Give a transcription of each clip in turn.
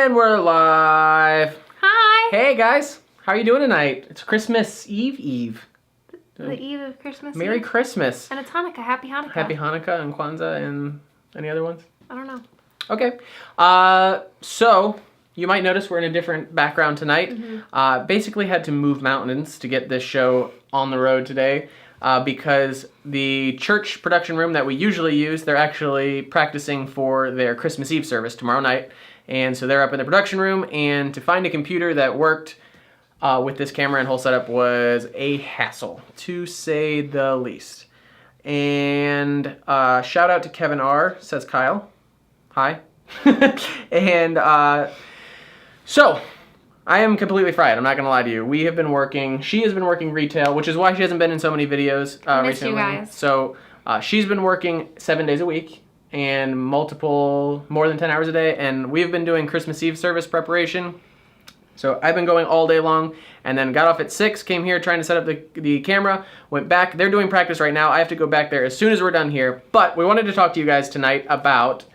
And we're live. Hi. Hey guys, how are you doing tonight? It's Christmas Eve. The eve of Christmas. Merry Eve. Christmas. And it's Hanukkah. Happy Hanukkah. Happy Hanukkah and Kwanzaa and any other ones? I don't know. Okay. So you might notice we're in a different background tonight. Basically had to move mountains to get this show on the road today. Because the church production room that we usually use, they're actually practicing for their Christmas Eve service tomorrow night. And so they're up in the production room, and to find a computer that worked with this camera and whole setup was a hassle, to say the least. And shout out to Kevin R, says Kyle. Hi. And so... I am completely fried. I'm not going to lie to you. We have been working. She has been working retail, which is why she hasn't been in so many videos recently. You guys. So she's been working 7 days a week and more than 10 hours a day. And we've been doing Christmas Eve service preparation. So I've been going all day long and then got off at 6, came here trying to set up the camera, went back. They're doing practice right now. I have to go back there as soon as we're done here. But we wanted to talk to you guys tonight about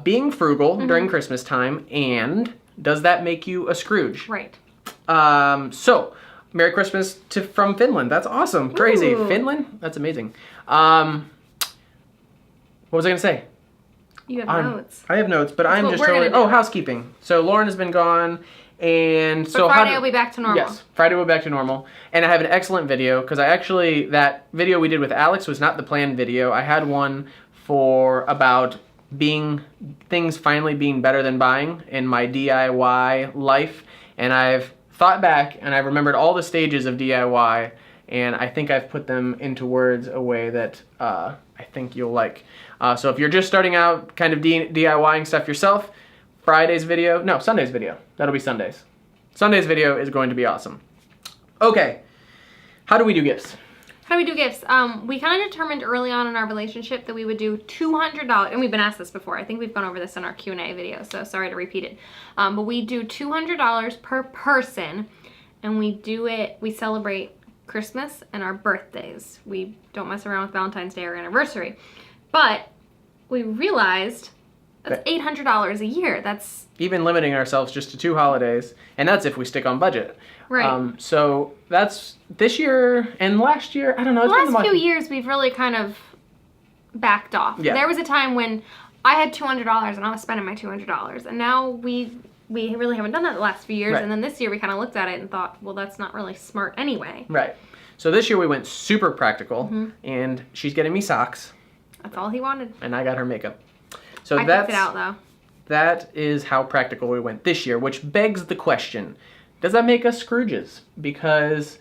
being frugal during Christmas time, and does that make you a Scrooge? Right. So, Merry Christmas from Finland. That's awesome. Crazy. Ooh. Finland? That's amazing. What was I going to say? You have notes. I have notes, but I'm what just we're totally... gonna do. Oh, housekeeping. So, Lauren has been gone, and But so... Friday will be back to normal. Yes, Friday will be back to normal. And I have an excellent video, because that video we did with Alex was not the planned video. I had one for about things finally being better than buying in my DIY life, and I've thought back and I've remembered all the stages of DIY, and I think I've put them into words a way that I think you'll like. So if you're just starting out kind of DIYing stuff yourself, Sunday's video, that'll be Sundays. Sunday's video is going to be awesome. Okay, how do we do gifts? How do we do gifts? We kind of determined early on in our relationship that we would do $200, and we've been asked this before. I think we've gone over this in our Q&A video, so sorry to repeat it. But we do $200 per person, and we celebrate Christmas and our birthdays. We don't mess around with Valentine's Day or anniversary. But we realized that's $800 a year. That's even limiting ourselves just to 2 holidays, and that's if we stick on budget. right. So that's this year and last year. I don't know. The last few years, we've really kind of backed off. Yeah. There was a time when I had $200 and I was spending my $200, and now we really haven't done that the last few years. Right. And then this year, we kind of looked at it and thought, well, that's not really smart anyway. Right. So this year we went super practical, and she's getting me socks, That's all he wanted. and I got her makeup. So I picked it out though. That is how practical we went this year, which begs the question, does that make us Scrooges? Because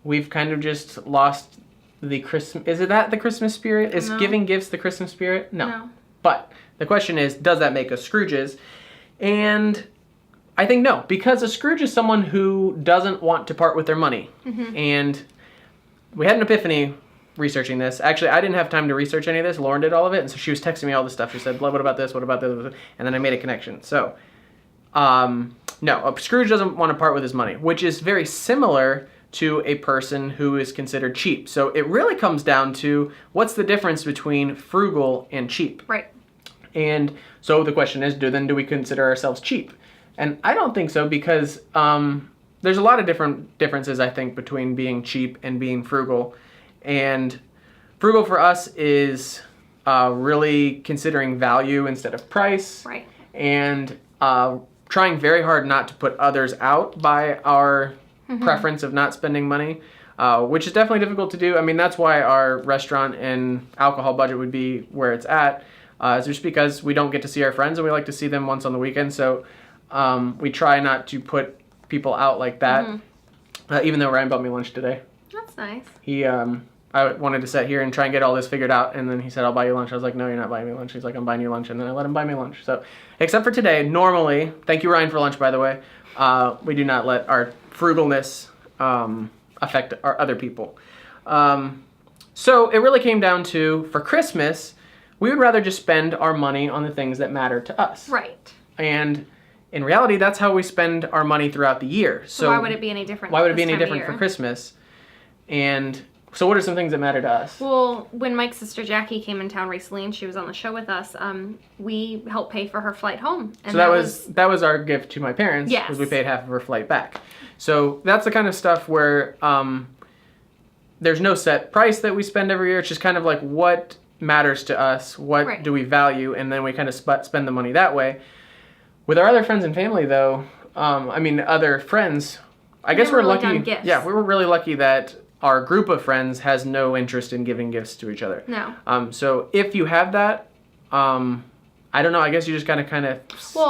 we've kind of just lost the Christmas... Is it that the Christmas spirit? Is No. giving gifts the Christmas spirit? No. But the question is, does that make us Scrooges? And I think no, because a Scrooge is someone who doesn't want to part with their money. And we had an epiphany researching this. Actually, I didn't have time to research any of this. Lauren did all of it, and so she was texting me all this stuff. She said, what about this? What about this? And then I made a connection. So, no, a Scrooge doesn't want to part with his money, which is very similar to a person who is considered cheap. So it really comes down to what's the difference between frugal and cheap? Right. And so the question is, do we consider ourselves cheap? And I don't think so, because there's a lot of different differences, I think, between being cheap and being frugal. And frugal for us is really considering value instead of price. Right. And trying very hard not to put others out by our preference of not spending money, which is definitely difficult to do. I mean, that's why our restaurant and alcohol budget would be where it's at, is just because we don't get to see our friends and we like to see them once on the weekend. So we try not to put people out like that, even though Ryan bought me lunch today. That's nice. I wanted to sit here and try and get all this figured out, and then he said, I'll buy you lunch. I was like, no, you're not buying me lunch. He's like, I'm buying you lunch, and then I let him buy me lunch. So, except for today, normally, thank you, Ryan, for lunch, by the way, we do not let our frugalness affect our other people. So, it really came down to, for Christmas, we would rather just spend our money on the things that matter to us. Right. And in reality, that's how we spend our money throughout the year. So why would it be any different? Why would it be any different for Christmas? And So what are some things that matter to us? Well, when Mike's sister Jackie came in town recently and she was on the show with us, we helped pay for her flight home. And So that was our gift to my parents. Yes. Because we paid half of her flight back. So that's the kind of stuff where there's no set price that we spend every year. It's just kind of like what matters to us, what do we value, and then we kind of spend the money that way. With our other friends and family, though, other friends, I guess we're lucky. Gifts. Yeah, we were really lucky that our group of friends has no interest in giving gifts to each other. No. So if you have that, I don't know, I guess you just gotta kind of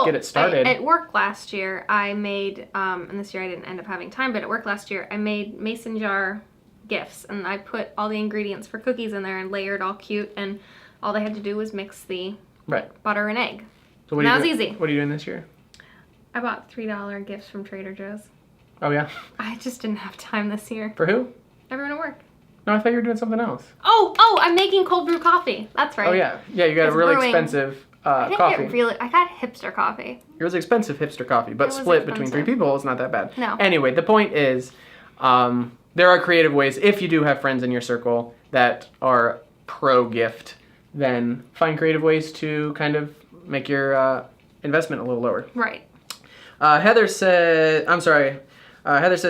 get it started. At work last year, I made, and this year I didn't end up having time, but at work last year, I made mason jar gifts, and I put all the ingredients for cookies in there and layered all cute, and all they had to do was mix the butter and egg. So that was easy. What are you doing this year? I bought $3 gifts from Trader Joe's. Oh, yeah? I just didn't have time this year. For who? Everyone at work. No, I thought you were doing something else. Oh, I'm making cold brew coffee. That's right. Oh, yeah. Yeah, you got a really expensive coffee. I got hipster coffee. It was expensive hipster coffee, but split between 3 people, it's not that bad. No. Anyway, the point is, there are creative ways. If you do have friends in your circle that are pro-gift, then find creative ways to kind of make your investment a little lower. Right. Heather says,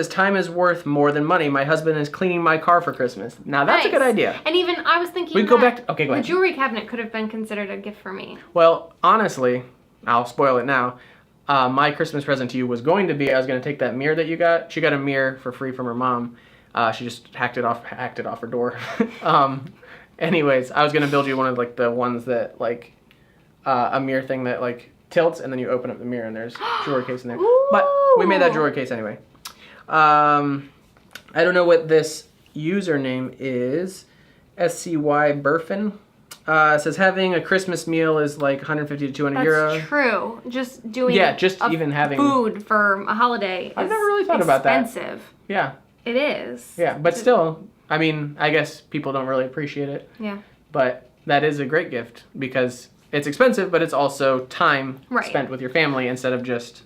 time is worth more than money. My husband is cleaning my car for Christmas. Now, that's a good idea. And even, I was thinking go back to, okay, go ahead. The jewelry cabinet could have been considered a gift for me. Well, honestly, I'll spoil it now. My Christmas present to you was going to be, I was going to take that mirror that you got. She got a mirror for free from her mom. She just hacked it off her door. Anyways, I was going to build you one of like the ones that like a mirror thing that like tilts, and then you open up the mirror and there's a jewelry case in there. Ooh. But we made that jewelry case anyway. I don't know what this username is. SCY Burfin. Says having a Christmas meal is like 150 to 200 euro. That's true. Just doing even having food for a holiday I've never really thought about that. Expensive. Yeah. It is. Yeah, but still, I mean, I guess people don't really appreciate it. Yeah. But that is a great gift because it's expensive, but it's also time spent with your family instead of just...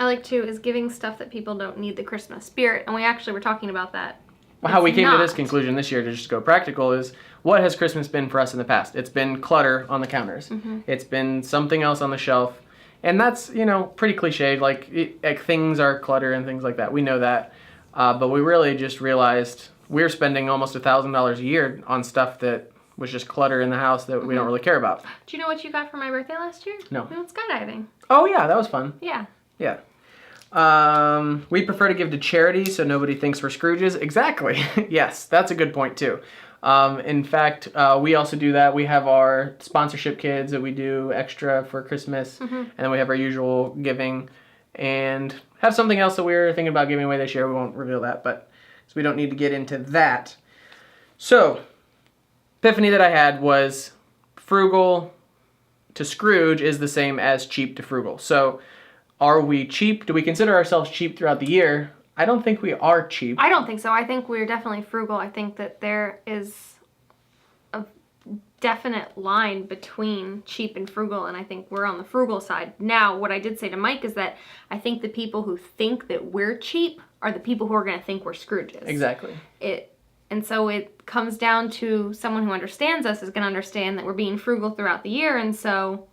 I like, too, is giving stuff that people don't need the Christmas spirit. And we actually were talking about that. Well, how we came to this conclusion this year, to just go practical, is what has Christmas been for us in the past? It's been clutter on the counters. Mm-hmm. It's been something else on the shelf. And that's, pretty cliched. Like things are clutter and things like that. We know that. But we really just realized we're spending almost $1,000 a year on stuff that was just clutter in the house that we don't really care about. Do you know what you got for my birthday last year? No. We went skydiving. Oh, yeah, that was fun. Yeah. Yeah. We prefer to give to charity so nobody thinks we're Scrooges. Exactly. Yes, that's a good point, too. In fact, we also do that. We have our sponsorship kids that we do extra for Christmas, and then we have our usual giving, and have something else that we were thinking about giving away this year. We won't reveal that, but so we don't need to get into that. So, epiphany that I had was frugal to Scrooge is the same as cheap to frugal. So, are we cheap? Do we consider ourselves cheap throughout the year? I don't think we are cheap. I don't think so. I think we're definitely frugal. I think that there is a definite line between cheap and frugal, and I think we're on the frugal side. Now, what I did say to Mike is that I think the people who think that we're cheap are the people who are going to think we're Scrooges. Exactly. And so it comes down to someone who understands us is going to understand that we're being frugal throughout the year, and so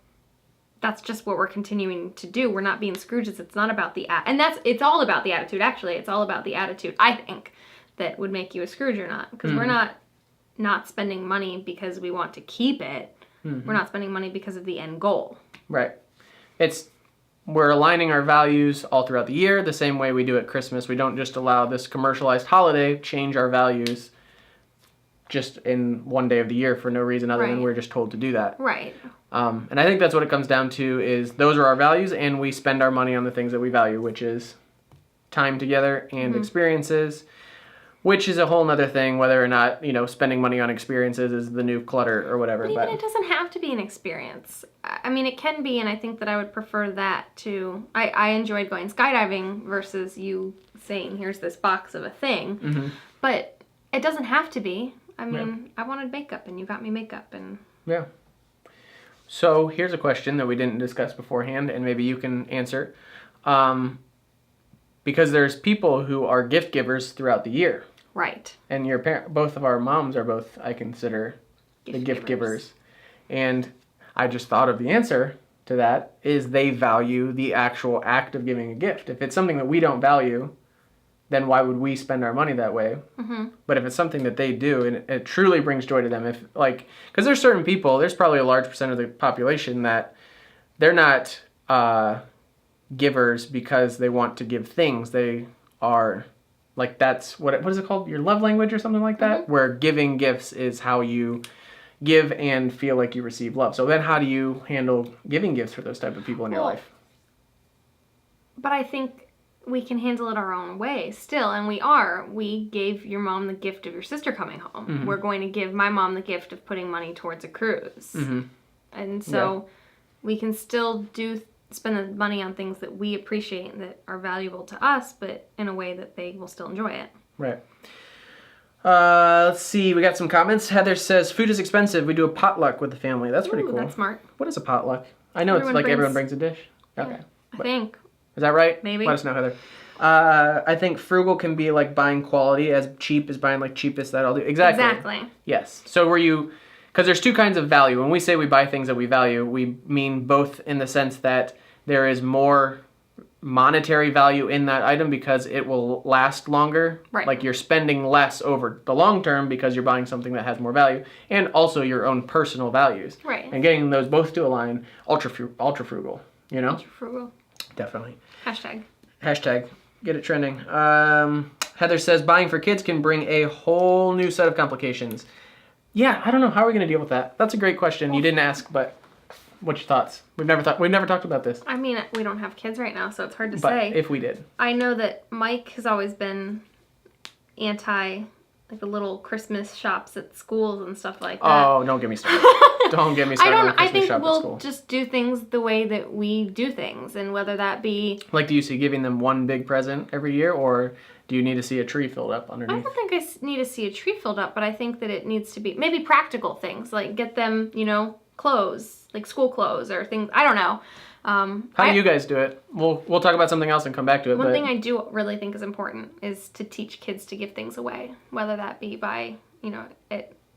that's just what we're continuing to do. We're not being Scrooges. It's not about it's all about the attitude, actually. It's all about the attitude, I think, that would make you a Scrooge or not. Because we're not spending money because we want to keep it. We're not spending money because of the end goal. Right. We're aligning our values all throughout the year, the same way we do at Christmas. We don't just allow this commercialized holiday change our values just in one day of the year for no reason other than we're just told to do that. Right. And I think that's what it comes down to is those are our values, and we spend our money on the things that we value, which is time together and experiences, which is a whole nother thing, whether or not, spending money on experiences is the new clutter or whatever. But even it doesn't have to be an experience. I mean, it can be, and I think that I would prefer that to... I enjoyed going skydiving versus you saying, here's this box of a thing. But it doesn't have to be. I mean, I wanted makeup, and you got me makeup, and... Yeah. So here's a question that we didn't discuss beforehand, and maybe you can answer. Because there's people who are gift givers throughout the year. Right. And both of our moms are both, I consider, the gift givers. And I just thought of the answer to that is they value the actual act of giving a gift. If it's something that we don't value, then why would we spend our money that way? Mm-hmm. But if it's something that they do and it truly brings joy to them, because there's certain people, there's probably a large percent of the population that they're not givers because they want to give things. They are that's what is it called? Your love language or something like that, where giving gifts is how you give and feel like you receive love. So then how do you handle giving gifts for those type of people in your life? But I think we can handle it our own way still, and we gave your mom the gift of your sister coming home. We're going to give my mom the gift of putting money towards a cruise. And so we can still spend the money on things that we appreciate and that are valuable to us, but in a way that they will still enjoy it. Right. Let's see. We got some comments. Heather says, food is expensive. We do a potluck with the family. That's pretty cool. That's smart. What is a potluck? I know everyone brings a dish. Okay. I think. Is that right? Maybe. Let us know, Heather. I think frugal can be like buying quality, as cheap as buying like cheapest. That'll do. Exactly. Yes. So because there's two kinds of value. When we say we buy things that we value, we mean both in the sense that there is more monetary value in that item because it will last longer. Right. Like you're spending less over the long term because you're buying something that has more value, and also your own personal values. Right. And getting those both to align, ultra frugal. You know. Ultra frugal. Definitely. Hashtag. Get it trending. Heather says buying for kids can bring a whole new set of complications. Yeah, I don't know. How are we going to deal with that? That's a great question. You didn't ask, but what's your thoughts? We've never talked about this. I mean, we don't have kids right now, so it's hard to but say. If we did. I know that Mike has always been anti the little Christmas shops at schools and stuff like that. Oh, don't get me started. Don't get me started on a Christmas shop at school. I think we'll just do things the way that we do things, and whether that be... Do you see giving them one big present every year, or do you need to see a tree filled up underneath? I don't think I need to see a tree filled up, but I think that it needs to be maybe practical things, like get them, clothes, like school clothes or things. I don't know. How do you guys do it? We'll talk about something else and come back to it. One thing I do really think is important is to teach kids to give things away, whether that be by,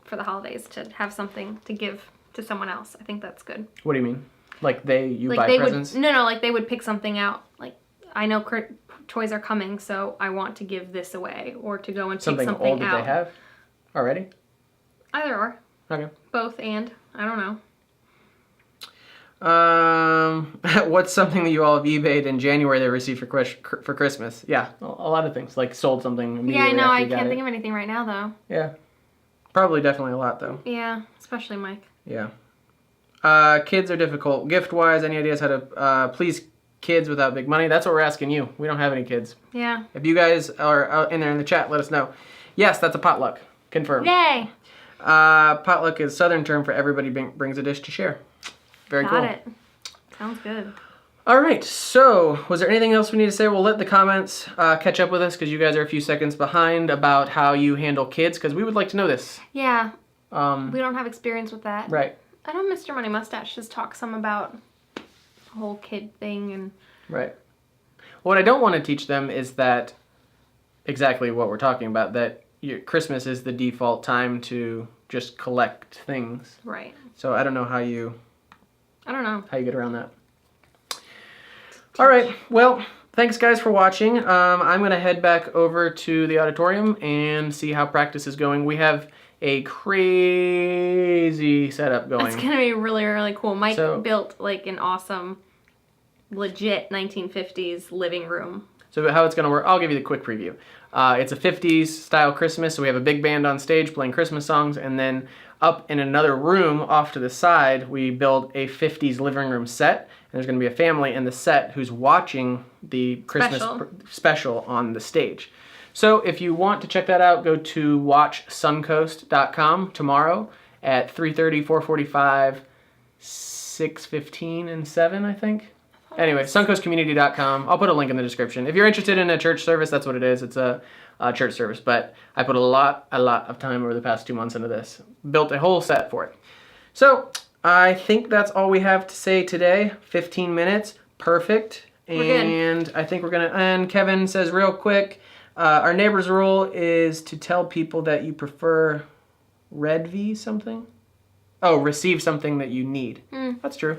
for the holidays, to have something to give to someone else. I think that's good. What do you mean? Buy presents? No, they would pick something out. Like, I know toys are coming, so I want to give this away, or to go and pick something out. Something old that they have already? Either or. Okay. Both and. I don't know. What's something that you all have eBayed in January that received for Christmas? Yeah, a lot of things. Like sold something immediately. Yeah, I know. I can't think of anything right now, though. Yeah. Probably definitely a lot, though. Yeah, especially Mike. Yeah. Kids are difficult. Gift-wise, any ideas how to please kids without big money? That's what we're asking you. We don't have any kids. Yeah. If you guys are out in there in the chat, let us know. Yes, that's a potluck. Confirmed. Yay! Potluck is Southern term for everybody brings a dish to share. Very cool. Got it. Sounds good. All right. So, was there anything else we need to say? We'll let the comments catch up with us because you guys are a few seconds behind about how you handle kids because we would like to know this. Yeah. We don't have experience with that. Right. I know Mr. Money Mustache just talked some about the whole kid thing and... Right. What I don't want to teach them is that exactly what we're talking about, that Christmas is the default time to just collect things. Right. So I don't know how you get around that. All right. Well, thanks guys for watching. I'm going to head back over to the auditorium and see how practice is going. We have a crazy setup going. It's going to be really, really cool. Mike built like an awesome, legit 1950s living room. So how it's going to work, I'll give you the quick preview. It's a 50s style Christmas, so we have a big band on stage playing Christmas songs, and then up in another room off to the side, we build a 50s living room set, and there's going to be a family in the set who's watching the Christmas special on the stage. So if you want to check that out, go to watchsuncoast.com tomorrow at 3:30, 4:45, 6:15, and 7, I think. Anyway, suncoastcommunity.com. I'll put a link in the description. If you're interested in a church service, that's what it is. It's a church service. But I put a lot of time over the past 2 months into this. Built a whole set for it. So I think that's all we have to say today. 15 minutes. Perfect. And I think we're going to... And Kevin says real quick, Our neighbor's rule is to tell people that you prefer red V something. Oh, receive something that you need. That's true.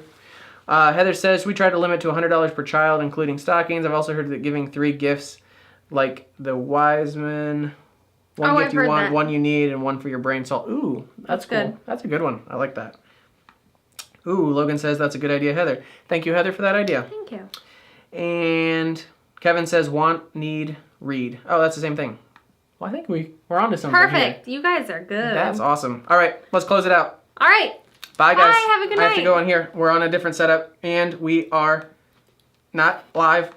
Heather says, we try to limit to $100 per child, including stockings. I've also heard that giving 3 gifts, like the Wiseman, one gift you want, one you need, and one for your brain salt. Ooh, that's cool. Good. That's a good one. I like that. Ooh, Logan says that's a good idea, Heather. Thank you, Heather, for that idea. Thank you. And Kevin says want, need, read. Oh, that's the same thing. Well, I think we're on to something Perfect. here. You guys are good. That's awesome. All right, let's close it out. All right. Bye, guys. Bye. Have a good night. I have to go in here. We're on a different setup, and we are not live.